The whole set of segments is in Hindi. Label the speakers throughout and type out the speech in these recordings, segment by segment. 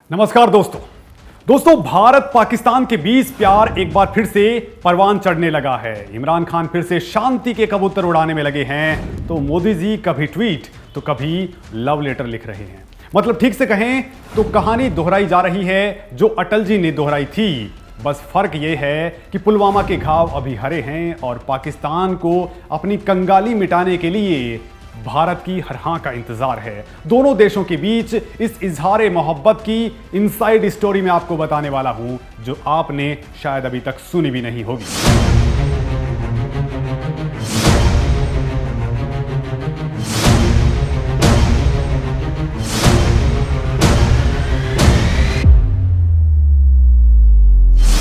Speaker 1: नमस्कार दोस्तों भारत पाकिस्तान के बीच प्यार एक बार फिर से परवान चढ़ने लगा है। इमरान खान फिर से शांति के कबूतर उड़ाने में लगे हैं तो मोदी जी कभी ट्वीट तो कभी लव लेटर लिख रहे हैं। मतलब ठीक से कहें तो कहानी दोहराई जा रही है जो अटल जी ने दोहराई थी। बस फर्क यह है कि पुलवामा के घाव अभी हरे हैं और पाकिस्तान को अपनी कंगाली मिटाने के लिए भारत की हर हाँ का इंतजार है। दोनों देशों के बीच इस इजहार मोहब्बत की इनसाइड स्टोरी में आपको बताने वाला हूं जो आपने शायद अभी तक सुनी भी नहीं होगी।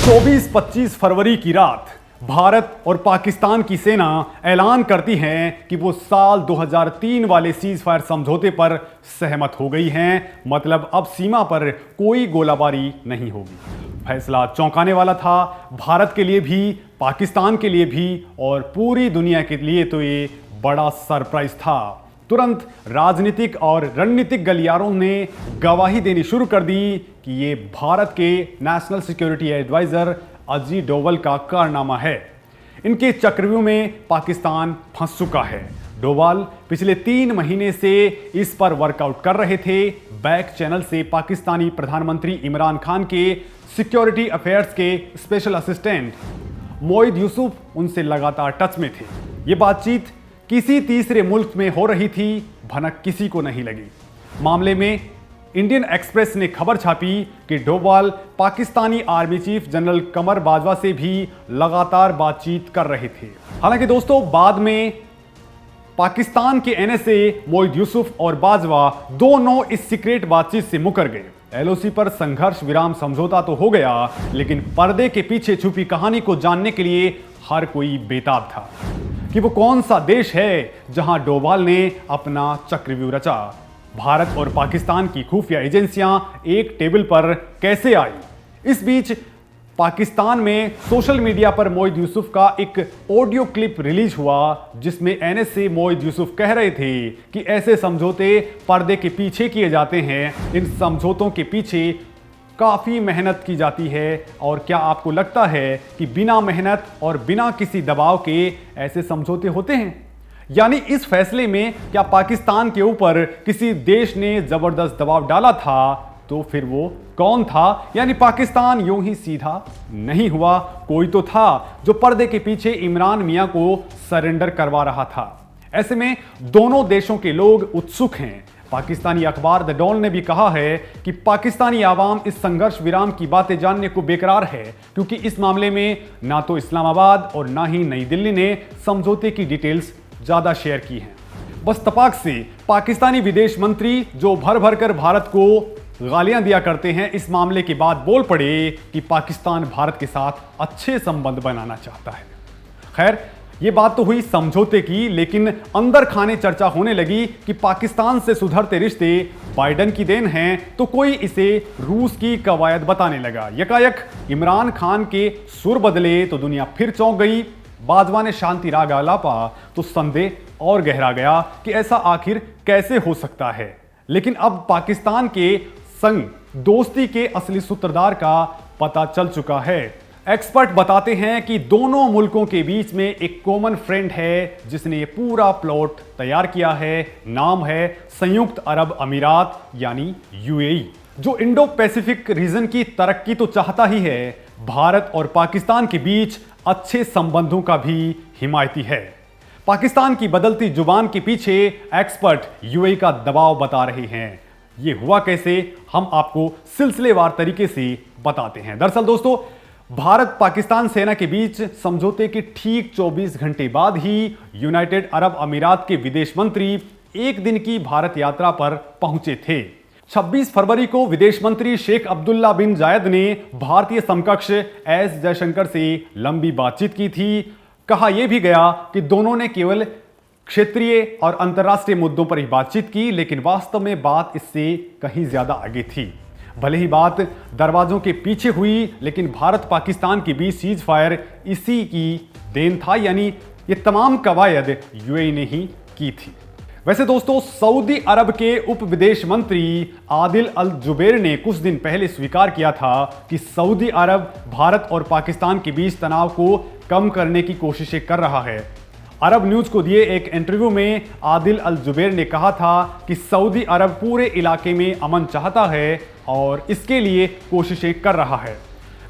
Speaker 1: 24-25 फरवरी की रात भारत और पाकिस्तान की सेना ऐलान करती हैं कि वो साल 2003 वाले सीज फायर समझौते पर सहमत हो गई हैं। मतलब अब सीमा पर कोई गोलाबारी नहीं होगी। फैसला चौंकाने वाला था, भारत के लिए भी, पाकिस्तान के लिए भी और पूरी दुनिया के लिए तो ये बड़ा सरप्राइज था। तुरंत राजनीतिक और रणनीतिक गलियारों ने गवाही देनी शुरू कर दी कि ये भारत के national security adviser Ajit Doval का कारनामा है। इनके चक्रव्यूह में पाकिस्तान फंस चुका है। डोभाल पिछले 3 महीने से इस पर वर्कआउट कर रहे थे। बैक चैनल से पाकिस्तानी प्रधानमंत्री इमरान खान के सिक्योरिटी अफेयर्स के स्पेशल असिस्टेंट मोइद यूसुफ उनसे लगातार टच में थे। ये बातचीत किसी तीसरे मुल्क में हो रही थी, भनक किसी को नहीं लगी। मामले में इंडियन एक्सप्रेस ने खबर छापी कि Doval Pakistani army chief general Qamar Bajwa से भी लगातार बातचीत कर रहे थे। हालांकि दोस्तों बाद में पाकिस्तान के एनएसए मोइद यूसुफ और बाजवा दोनों इस सीक्रेट बातचीत से मुकर गए। एलओसी पर संघर्ष विराम समझौता तो हो गया, लेकिन पर्दे के पीछे छुपी कहानी को जानने के लिए हर कोई बेताब था कि वो कौन सा देश है जहां डोभाल ने अपना चक्रव्यूह रचा। भारत और पाकिस्तान की खुफिया एजेंसियां एक टेबल पर कैसे आई। इस बीच पाकिस्तान में सोशल मीडिया पर मोइद यूसुफ का एक ऑडियो क्लिप रिलीज हुआ जिसमें एनएसए मोइद यूसुफ कह रहे थे कि ऐसे समझौते पर्दे के पीछे किए जाते हैं। इन समझौतों के पीछे काफ़ी मेहनत की जाती है और क्या आपको लगता है कि बिना मेहनत और बिना किसी दबाव के ऐसे समझौते होते हैं? यानी इस फैसले में क्या पाकिस्तान के ऊपर किसी देश ने जबरदस्त दबाव डाला था? तो फिर वो कौन था? यानी पाकिस्तान यूं ही सीधा नहीं हुआ, कोई तो था जो पर्दे के पीछे इमरान मियां को सरेंडर करवा रहा था। ऐसे में दोनों देशों के लोग उत्सुक हैं। पाकिस्तानी अखबार द डॉन ने भी कहा है कि पाकिस्तानी आवाम इस संघर्ष विराम की बातें जानने को बेकरार है क्योंकि इस मामले में ना तो इस्लामाबाद और ना ही नई दिल्ली ने समझौते की डिटेल्स ज्यादा शेयर की हैं। बस तपाक से पाकिस्तानी विदेश मंत्री जो भर भर कर भारत को गालियां दिया करते हैं, इस मामले के बाद बोल पड़े कि पाकिस्तान भारत के साथ अच्छे संबंध बनाना चाहता है। खैर ये बात तो हुई समझौते की, लेकिन अंदर खाने चर्चा होने लगी कि पाकिस्तान से सुधरते रिश्ते बाइडेन की देन हैं तो कोई इसे रूस की कवायद बताने लगा। यकायक इमरान खान के सुर बदले तो दुनिया फिर चौंक गई। बाजवा ने शांति राग आलापा तो संदेह और गहरा गया कि ऐसा आखिर कैसे हो सकता है। लेकिन अब पाकिस्तान के संग दोस्ती के असली सूत्रधार का पता चल चुका है। एक्सपर्ट बताते हैं कि दोनों मुल्कों के बीच में एक कॉमन फ्रेंड है जिसने ये पूरा प्लॉट तैयार किया है। नाम है संयुक्त अरब अमीरात यानी यूएई, जो इंडो पैसिफिक रीजन की तरक्की तो चाहता ही है, भारत और पाकिस्तान के बीच अच्छे संबंधों का भी हिमायती है। पाकिस्तान की बदलती जुबान के पीछे एक्सपर्ट यूएई का दबाव बता रहे हैं। ये हुआ कैसे, हम आपको सिलसिलेवार तरीके से बताते हैं। दरअसल दोस्तों भारत पाकिस्तान सेना के बीच समझौते के ठीक 24 घंटे बाद ही यूनाइटेड अरब अमीरात के विदेश मंत्री एक दिन की भारत यात्रा पर पहुंचे थे। 26 फरवरी को विदेश मंत्री शेख अब्दुल्ला बिन जायद ने भारतीय समकक्ष एस जयशंकर से लंबी बातचीत की थी। कहा यह भी गया कि दोनों ने केवल क्षेत्रीय और अंतर्राष्ट्रीय मुद्दों पर ही बातचीत की, लेकिन वास्तव में बात इससे कहीं ज्यादा आगे थी। भले ही बात दरवाजों के पीछे हुई, लेकिन भारत पाकिस्तान के बीच सीज फायर इसी की देन था। यानी ये तमाम कवायद यूएई ने ही की थी। वैसे दोस्तों, सऊदी अरब के उप विदेश मंत्री आदिल अल जुबैर ने कुछ दिन पहले स्वीकार किया था कि सऊदी अरब भारत और पाकिस्तान के बीच तनाव को कम करने की कोशिशें कर रहा है। अरब न्यूज को दिए एक इंटरव्यू में आदिल अल जुबैर ने कहा था कि सऊदी अरब पूरे इलाके में अमन चाहता है और इसके लिए कोशिशें कर रहा है।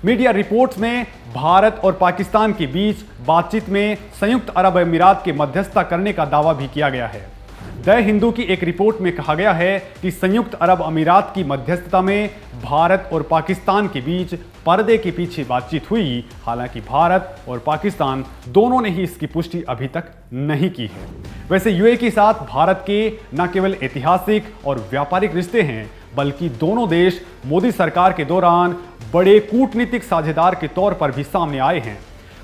Speaker 1: मीडिया रिपोर्ट्स में भारत और पाकिस्तान के बीच बातचीत में संयुक्त अरब अमीरात के मध्यस्थता करने का दावा भी किया गया है। द हिंदू की एक रिपोर्ट में कहा गया है कि संयुक्त अरब अमीरात की मध्यस्थता में भारत और पाकिस्तान के बीच पर्दे के पीछे बातचीत हुई। हालांकि भारत और पाकिस्तान दोनों ने ही इसकी पुष्टि अभी तक नहीं की है। वैसे यूएई के साथ भारत के न केवल ऐतिहासिक और व्यापारिक रिश्ते हैं, बल्कि दोनों देश मोदी सरकार के दौरान बड़े कूटनीतिक साझेदार के तौर पर भी सामने आए हैं।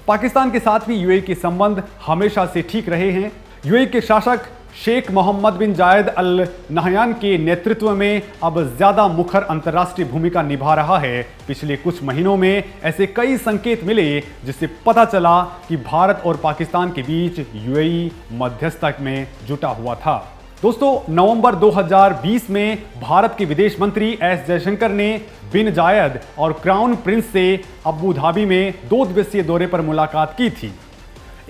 Speaker 1: पाकिस्तान के साथ भी यूएई के संबंध हमेशा से ठीक रहे हैं। यूएई के शासक शेख मोहम्मद बिन जायद अल नहयान के नेतृत्व में अब ज्यादा मुखर अंतर्राष्ट्रीय भूमिका निभा रहा है। पिछले कुछ महीनों में ऐसे कई संकेत मिले जिससे पता चला कि भारत और पाकिस्तान के बीच यूएई मध्यस्थता में जुटा हुआ था। दोस्तों, नवंबर 2020 में भारत के विदेश मंत्री एस जयशंकर ने बिन जायद और क्राउन प्रिंस से अबू धाबी में 2 दिवसीय दौरे पर मुलाकात की थी।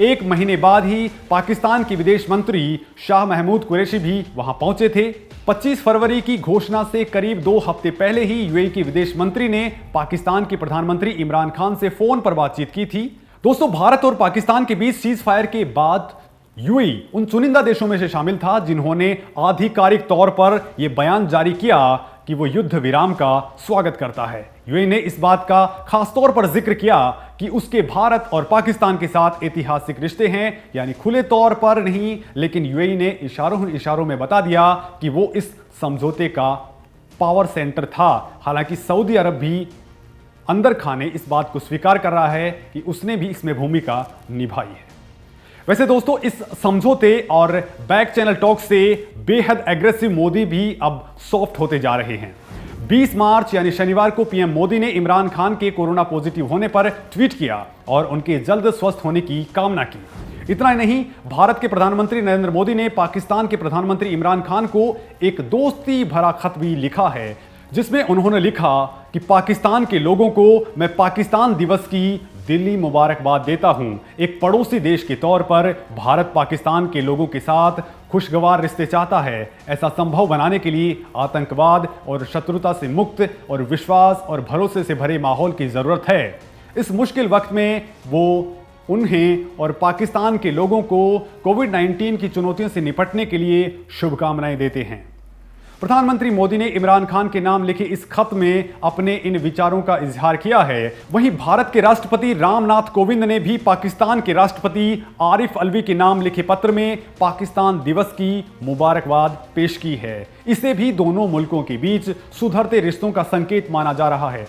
Speaker 1: एक महीने बाद ही पाकिस्तान के विदेश मंत्री शाह महमूद कुरैशी भी वहां पहुंचे थे। 25 फरवरी की घोषणा से करीब 2 हफ्ते पहले ही यूएई के विदेश मंत्री ने पाकिस्तान के प्रधानमंत्री इमरान खान से फोन पर बातचीत की थी। दोस्तों, भारत और पाकिस्तान के बीच सीज फायर के बाद यूएई उन चुनिंदा देशों में से शामिल था जिन्होंने आधिकारिक तौर पर यह बयान जारी किया कि वो युद्ध विराम का स्वागत करता है। यूएई ने इस बात का खास तौर पर जिक्र किया कि उसके भारत और पाकिस्तान के साथ ऐतिहासिक रिश्ते हैं, यानी खुले तौर पर नहीं, लेकिन यूएई ने इशारों में बता दिया कि वो इस समझौते का पावर सेंटर था। हालांकि सऊदी अरब भी अंदर खाने इस बात को स्वीकार कर रहा है कि उसने भी इसमें भूमिका निभाई है। वैसे दोस्तों, इस समझौते और बैक चैनल टॉक से बेहद एग्रेसिव मोदी भी अब सॉफ्ट होते जा रहे हैं। 20 मार्च यानी शनिवार को पीएम मोदी ने इमरान खान के कोरोना पॉजिटिव होने पर ट्वीट किया और उनके जल्द स्वस्थ होने की कामना की। इतना ही नहीं, भारत के प्रधानमंत्री नरेंद्र मोदी ने पाकिस्तान के प्रधानमंत्री इमरान खान को एक दोस्ती भरा खत भी लिखा है, जिसमें उन्होंने लिखा कि पाकिस्तान के लोगों को मैं पाकिस्तान दिवस की दिली मुबारकबाद देता हूं। एक पड़ोसी देश के तौर पर भारत पाकिस्तान के लोगों के साथ खुशगवार रिश्ते चाहता है। ऐसा संभव बनाने के लिए आतंकवाद और शत्रुता से मुक्त और विश्वास और भरोसे से भरे माहौल की जरूरत है। इस मुश्किल वक्त में वो उन्हें और पाकिस्तान के लोगों को कोविड-19 की चुनौतियों से निपटने के लिए शुभकामनाएं देते हैं। प्रधानमंत्री मोदी ने इमरान खान के नाम लिखे इस खत में अपने इन विचारों का इजहार किया है। वहीं भारत के राष्ट्रपति रामनाथ कोविंद ने भी पाकिस्तान के राष्ट्रपति आरिफ अलवी के नाम लिखे पत्र में पाकिस्तान दिवस की मुबारकबाद पेश की है। इसे भी दोनों मुल्कों के बीच सुधरते रिश्तों का संकेत माना जा रहा है।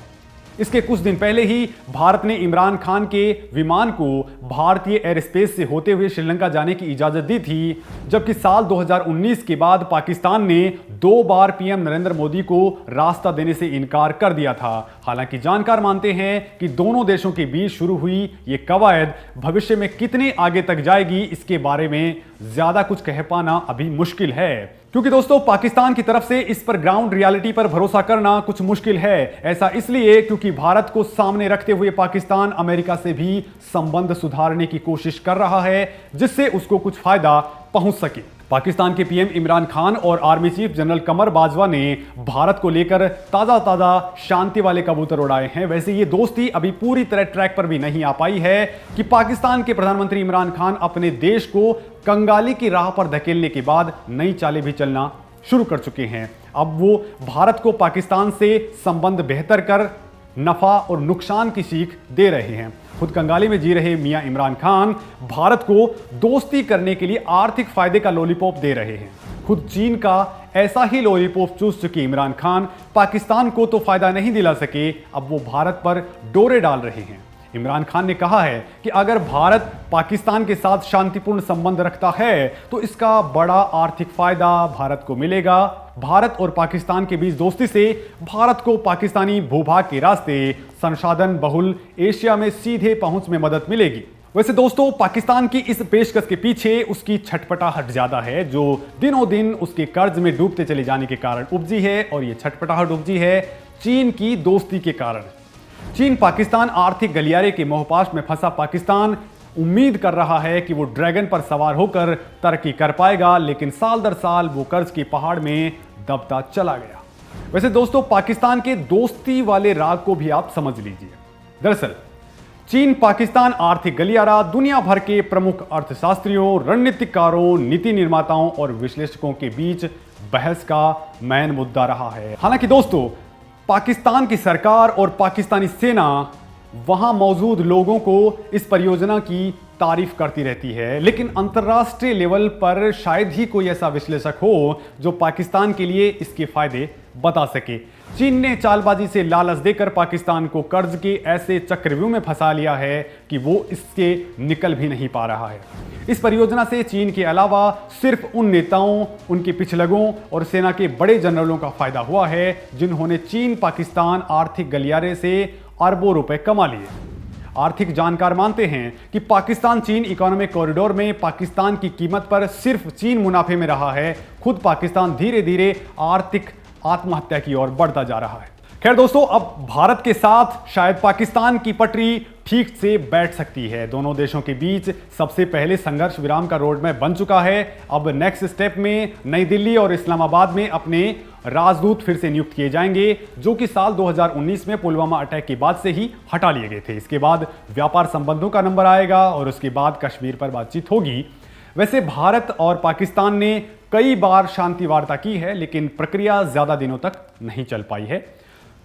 Speaker 1: इसके कुछ दिन पहले ही भारत ने इमरान खान के विमान को भारतीय एयर स्पेस से होते हुए श्रीलंका जाने की इजाजत दी थी, जबकि साल 2019 के बाद पाकिस्तान ने 2 बार पीएम नरेंद्र मोदी को रास्ता देने से इनकार कर दिया था। हालांकि जानकार मानते हैं कि दोनों देशों के बीच शुरू हुई ये कवायद भविष्य में कितने आगे तक जाएगी, इसके बारे में ज्यादा कुछ कह पाना अभी मुश्किल है, क्योंकि दोस्तों पाकिस्तान की तरफ से इस पर ग्राउंड रियलिटी पर भरोसा करना कुछ मुश्किल है। ऐसा इसलिए क्योंकि भारत को सामने रखते हुए पाकिस्तान अमेरिका से भी संबंध सुधारने की कोशिश कर रहा है, जिससे उसको कुछ फायदा पहुंच सके। पाकिस्तान के पीएम इमरान खान और army chief general Qamar Bajwa ने भारत को लेकर ताजा शांति वाले कबूतर उड़ाए हैं। वैसे ये दोस्ती अभी पूरी तरह ट्रैक पर भी नहीं आ पाई है कि पाकिस्तान के प्रधानमंत्री इमरान खान अपने देश को कंगाली की राह पर धकेलने के बाद नई चालें भी चलना शुरू कर चुके हैं। अब वो भारत को पाकिस्तान से संबंध बेहतर कर नफा और नुकसान की सीख दे रहे हैं। खुद कंगाली में जी रहे मियां इमरान खान भारत को दोस्ती करने के लिए आर्थिक फायदे का लॉलीपॉप दे रहे हैं। खुद चीन का ऐसा ही लॉलीपॉप चूस चुके इमरान खान पाकिस्तान को तो फायदा नहीं दिला सके, अब वो भारत पर डोरे डाल रहे हैं। इमरान खान ने कहा है कि अगर भारत पाकिस्तान के साथ शांतिपूर्ण संबंध रखता है तो इसका बड़ा आर्थिक फायदा भारत को मिलेगा। भारत और पाकिस्तान के बीच दोस्ती से भारत को पाकिस्तानी भूभाग के रास्ते संसाधन बहुल एशिया में सीधे पहुंच में मदद मिलेगी। वैसे दोस्तों, पाकिस्तान की इस पेशकश के पीछे उसकी छटपटाहट ज्यादा है, जो दिनों दिन उसके कर्ज में डूबते चले जाने के कारण उपजी है। और यह छटपटाहट उपजी है चीन की दोस्ती के कारण। चीन पाकिस्तान आर्थिक गलियारे के मोहपाश में फंसा पाकिस्तान उम्मीद कर रहा है कि वो ड्रैगन पर सवार होकर तरक्की कर पाएगा, लेकिन साल दर साल वो कर्ज के पहाड़ में दबता चला गया। वैसे दोस्तों, पाकिस्तान के दोस्ती वाले राग को भी आप समझ लीजिए। दरअसल चीन पाकिस्तान आर्थिक गलियारा दुनिया भर के प्रमुख अर्थशास्त्रियों, रणनीतिकारों, नीति निर्माताओं और विश्लेषकों के बीच बहस का मेन मुद्दा रहा है। हालांकि दोस्तों, पाकिस्तान की सरकार और पाकिस्तानी सेना वहां मौजूद लोगों को इस परियोजना की तारीफ करती रहती है, लेकिन अंतर्राष्ट्रीय लेवल पर शायद ही कोई ऐसा विश्लेषक हो जो पाकिस्तान के लिए इसके फायदे बता सके। चीन ने चालबाजी से लालच देकर पाकिस्तान को कर्ज के ऐसे चक्रव्यूह में फंसा लिया है कि वो इससे निकल भी नहीं पा रहा है। इस परियोजना से चीन के अलावा सिर्फ उन नेताओं, उनके पिछलगों और सेना के बड़े जनरलों का फायदा हुआ है जिन्होंने चीन पाकिस्तान आर्थिक गलियारे से अरबों रुपए कमा लिए। आर्थिक जानकार मानते हैं कि पाकिस्तान चीन इकोनॉमिक कॉरिडोर में पाकिस्तान की कीमत पर सिर्फ चीन मुनाफे में रहा है। खुद पाकिस्तान धीरे धीरे आर्थिक आत्महत्या की ओर बढ़ता जा रहा है। खैर दोस्तों, अब भारत के साथ शायद पाकिस्तान की पटरी ठीक से बैठ सकती है। दोनों देशों के बीच सबसे पहले संघर्ष विराम का रोड मैप बन चुका है। अब नेक्स्ट स्टेप में नई दिल्ली और इस्लामाबाद में अपने राजदूत फिर से नियुक्त किए जाएंगे, जो कि साल 2019 में पुलवामा अटैक के बाद से ही हटा लिए गए थे। इसके बाद व्यापार संबंधों का नंबर आएगा और उसके बाद कश्मीर पर बातचीत होगी। वैसे भारत और पाकिस्तान ने कई बार शांति वार्ता की है, लेकिन प्रक्रिया ज्यादा दिनों तक नहीं चल पाई है।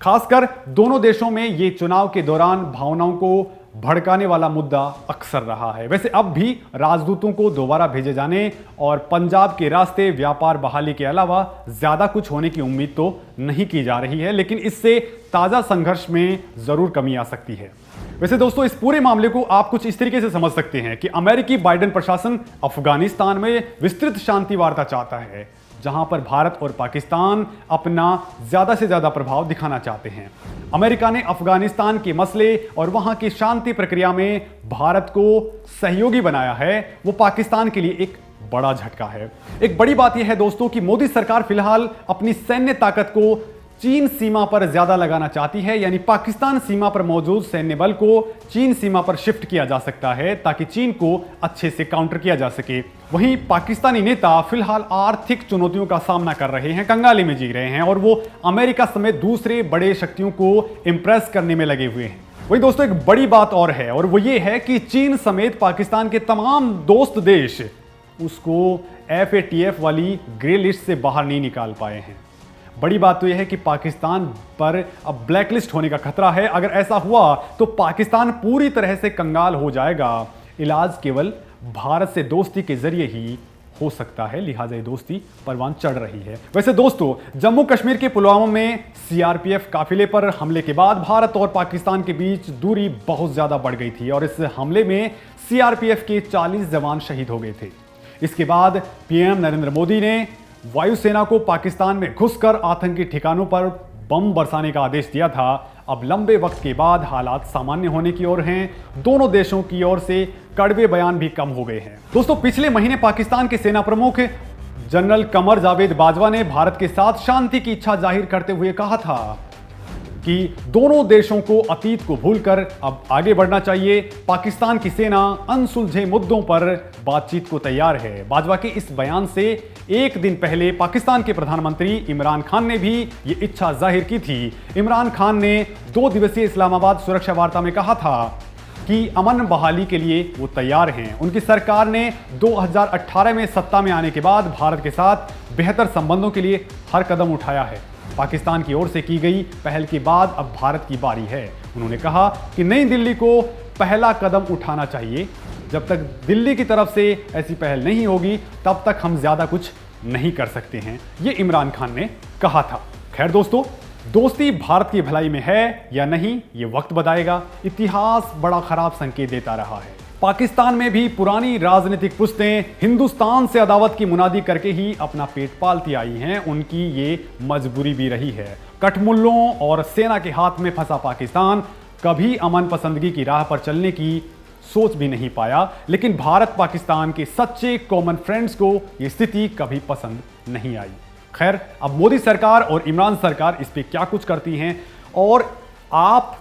Speaker 1: खासकर दोनों देशों में ये चुनाव के दौरान भावनाओं को भड़काने वाला मुद्दा अक्सर रहा है। वैसे अब भी राजदूतों को दोबारा भेजे जाने और पंजाब के रास्ते व्यापार बहाली के अलावा ज्यादा कुछ होने की उम्मीद तो नहीं की जा रही है, लेकिन इससे ताजा संघर्ष में जरूर कमी आ सकती है। वैसे दोस्तों, इस पूरे मामले को आप कुछ इस तरीके से समझ सकते हैं कि अमेरिकी बाइडेन प्रशासन अफगानिस्तान में विस्तृत शांति वार्ता चाहता है, जहां पर भारत और पाकिस्तान अपना ज्यादा से ज्यादा प्रभाव दिखाना चाहते हैं। अमेरिका ने अफगानिस्तान के मसले और वहां की शांति प्रक्रिया में भारत को सहयोगी बनाया है। वो पाकिस्तान के लिए एक बड़ा झटका है। एक बड़ी बात यह है दोस्तों कि मोदी सरकार फिलहाल अपनी सैन्य ताकत को चीन सीमा पर ज्यादा लगाना चाहती है, यानी पाकिस्तान सीमा पर मौजूद सैन्य बल को चीन सीमा पर शिफ्ट किया जा सकता है ताकि चीन को अच्छे से काउंटर किया जा सके। वहीं पाकिस्तानी नेता फिलहाल आर्थिक चुनौतियों का सामना कर रहे हैं, कंगाली में जी रहे हैं और वो अमेरिका समेत दूसरे बड़े शक्तियों को इंप्रेस करने में लगे हुए हैं। वही दोस्तों, एक बड़ी बात और है, और वो ये है कि चीन समेत पाकिस्तान के तमाम दोस्त देश उसको FATF वाली ग्रे लिस्ट से बाहर नहीं निकाल पाए हैं। बड़ी बात तो यह है कि पाकिस्तान पर अब ब्लैकलिस्ट होने का खतरा है। अगर ऐसा हुआ तो पाकिस्तान पूरी तरह से कंगाल हो जाएगा। इलाज केवल भारत से दोस्ती के जरिए ही हो सकता है, लिहाजा ये दोस्ती परवान चढ़ रही है। वैसे दोस्तों, जम्मू कश्मीर के पुलवामा में CRPF काफिले पर हमले के बाद भारत और पाकिस्तान के बीच दूरी बहुत ज्यादा बढ़ गई थी और इस हमले में CRPF के 40 जवान शहीद हो गए थे। इसके बाद PM नरेंद्र मोदी ने वायुसेना को पाकिस्तान में घुसकर आतंकी ठिकानों पर बम बरसाने का आदेश दिया था। अब लंबे वक्त के बाद हालात सामान्य होने की ओर हैं। दोनों देशों की ओर से कड़वे बयान भी कम हो गए हैं। दोस्तों, पिछले महीने पाकिस्तान के सेना प्रमुख जनरल कमर जावेद बाजवा ने भारत के साथ शांति की इच्छा जाहिर करते हुए कहा था कि दोनों देशों को अतीत को भूलकर अब आगे बढ़ना चाहिए। पाकिस्तान की सेना अनसुलझे मुद्दों पर बातचीत को तैयार है। बाजवा के इस बयान से एक दिन पहले पाकिस्तान के प्रधानमंत्री इमरान खान ने भी ये इच्छा जाहिर की थी। इमरान खान ने 2 दिवसीय इस्लामाबाद सुरक्षा वार्ता में कहा था कि अमन बहाली के लिए वो तैयार हैं। उनकी सरकार ने 2018 में सत्ता में आने के बाद भारत के साथ बेहतर संबंधों के लिए हर कदम उठाया है। पाकिस्तान की ओर से की गई पहल के बाद अब भारत की बारी है। उन्होंने कहा कि नई दिल्ली को पहला कदम उठाना चाहिए। जब तक दिल्ली की तरफ से ऐसी पहल नहीं होगी तब तक हम ज्यादा कुछ नहीं कर सकते हैं, ये इमरान खान ने कहा था। खैर दोस्तों, दोस्ती भारत की भलाई में है या नहीं ये वक्त बताएगा। इतिहास बड़ा खराब संकेत देता रहा है। पाकिस्तान में भी पुरानी राजनीतिक पुश्तें हिंदुस्तान से अदावत की मुनादी करके ही अपना पेट पालती आई हैं। उनकी ये मजबूरी भी रही है। कठमुल्लों और सेना के हाथ में फंसा पाकिस्तान कभी अमन पसंदगी की राह पर चलने की सोच भी नहीं पाया। लेकिन भारत पाकिस्तान के सच्चे कॉमन फ्रेंड्स को यह स्थिति कभी पसंद नहीं आई। खैर, अब मोदी सरकार और इमरान सरकार इस पे क्या कुछ करती हैं और आप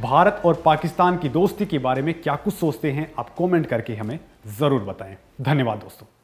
Speaker 1: भारत और पाकिस्तान की दोस्ती के बारे में क्या कुछ सोचते हैं, आप कमेंट करके हमें जरूर बताएं। धन्यवाद दोस्तों।